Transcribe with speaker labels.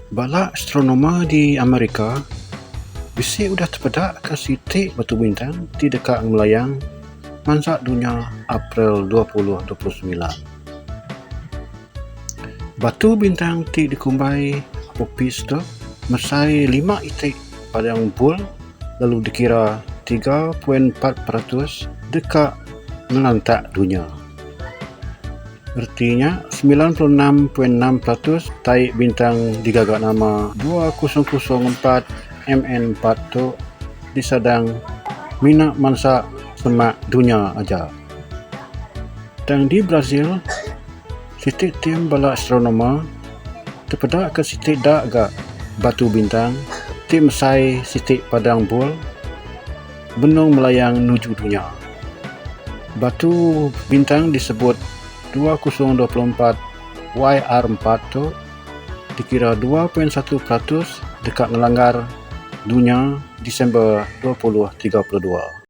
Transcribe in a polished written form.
Speaker 1: Bala astronomer di Amerika bisi udah terpedak ke sitik batu bintang di dekat melayang mansa dunia April 2029. Batu bintang ti dikumbai popis tu mesai 5 itik padang bul lalu dikira 3.4% dekat melantak dunia. Artinya 96.6% taik bintang digagak nama 2004 MN4 tu disadang minat mansa semak dunia aja. Dan di Brazil, sitik tim bala astronomer terpedak ke sitik dak gak batu bintang tim mesai sitik padang bul benung melayang menuju dunia. Batu bintang disebut 2024 YR4 tu dikira 2.1% dekat melanggar dunia Disember 2032.